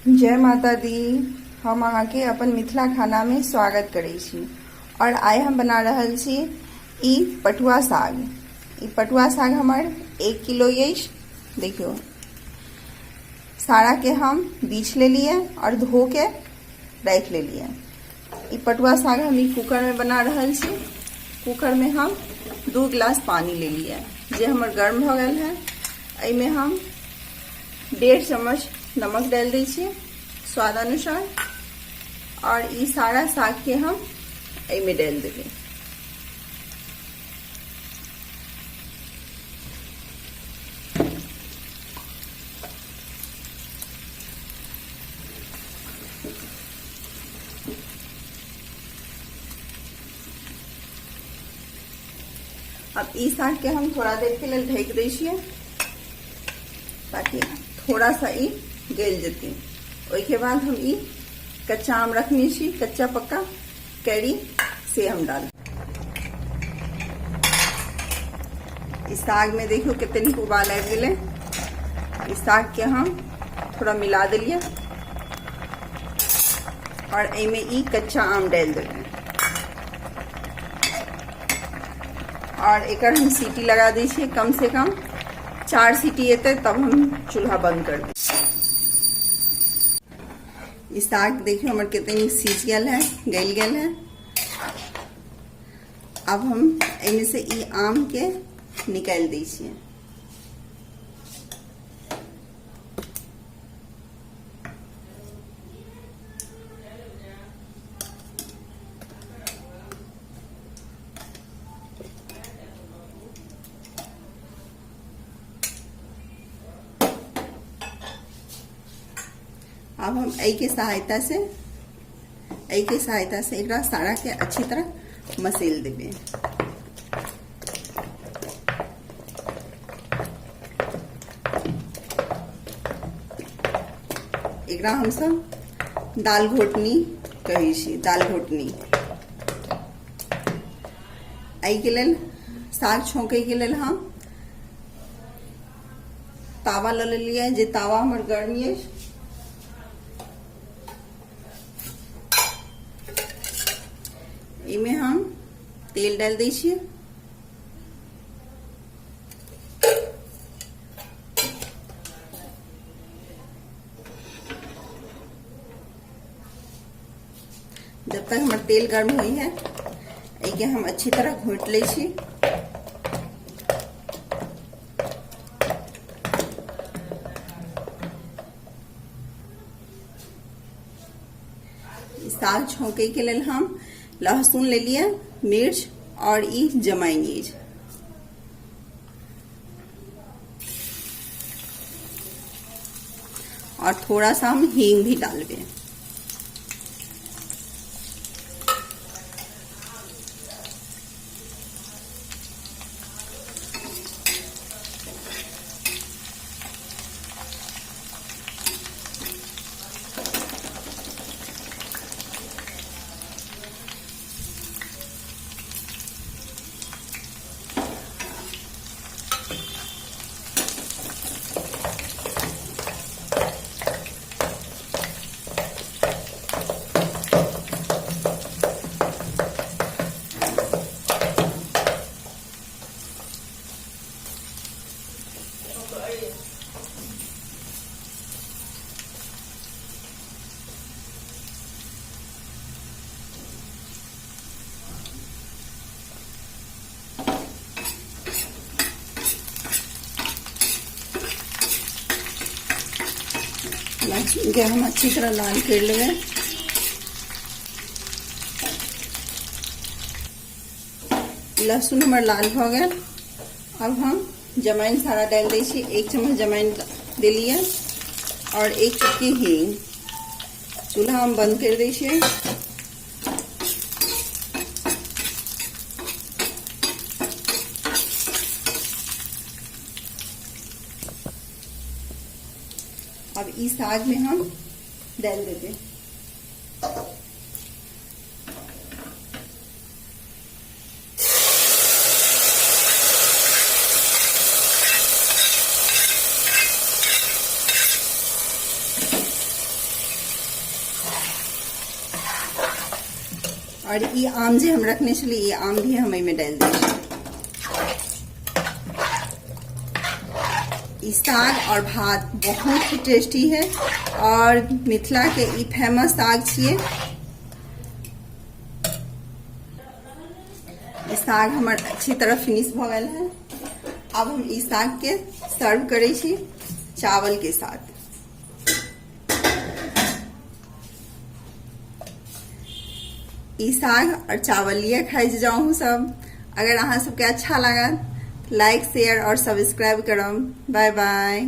जय माता दी। हम अहाँ के अपन मिथिला खाना में स्वागत करै छी। और आइ हम बना रहल छी ई पटुआ साग। ई पटुआ साग हमर 1 किलो अछि। देखियो, सारा के हम बीछ लेलिए और धो के रख लेलिए। ई पटुआ साग हम ई कुकर में बना रहल छी। कुकर में हम 2 गिलास पानी ले लिए, जे हमर गर्म हो गल है। एमे हम 1.5 चम्मच नमक डाल दी छी स्वाद अनुसार। और ई सारा साग के हम एमे डाल देंगे। अब ई साग के हम थोड़ा देर के लिए ढक दै छियै, ताकि थोड़ा सा ई गल जेतै। ओहि के बाद हम ई कच्चा आम रखने छी, कच्चा पक्का कैरी से हम डाल। इस साग में देखियो कितने नीक उबाल आबि गेलै। इस साग के हम थोड़ा मिला दिलिए और एमे ई कच्चा आम डाल देलिए। और एकर हम सीटी लगा दी छी, कम से कम 4 सीटी एते, तब हम चूल्हा बंद कर दी। ई साग देखियो हमर कितनी सीझ गल है, गल गल है। अब हम इनमें से ई आम के निकाल दी छियै। अब हम ए के सहायता से एकरा सारा के अच्छी तरह मसेल देबे। एकरा हम सब दाल घोटनी कही छी, दाल घोटनी। ए के लेल साग छौंके के लेल हम तावा ले लिया, जे तावा हमर गर्म है। इमे हम तेल डाल दी छियै। जब तक हमार तेल गर्म हुई है, एके हम अच्छी तरह घोट ले छी। साग छौंके के लिए हम लहसुन ले लिया, मिर्च और ई जमाइन लीज। और थोड़ा सा हम हींग भी डालबे। लहसुन के हम अच्छी तरह लाल कर लेंगे। लहसुन हमारे लाल हो गए। अब हम जमाइन सारा डाल दी छी। 1 चम्मच जमाइन दे लिया और 1 चुटकी हींग। चूल्हा हम बंद कर दी छी। अब इस साग में हम डाल देते। और ये आम जे हम रखने छलिए ये आम भी हम एहिमे डालि दै छी। ई साग और भात बहुत ही टेस्टी है और मिथिला के ई फेमस साग छिए। ई साग हमर अच्छी तरह फिनिश भ गेल है। अब हम ई साग के सर्व करै छी चावल के साथ। ई साग और चावल लिए खाई जाऊँ सब। अगर अहाँ सबके अच्छा लगा लाइक शेयर और सब्सक्राइब करम। Bye bye.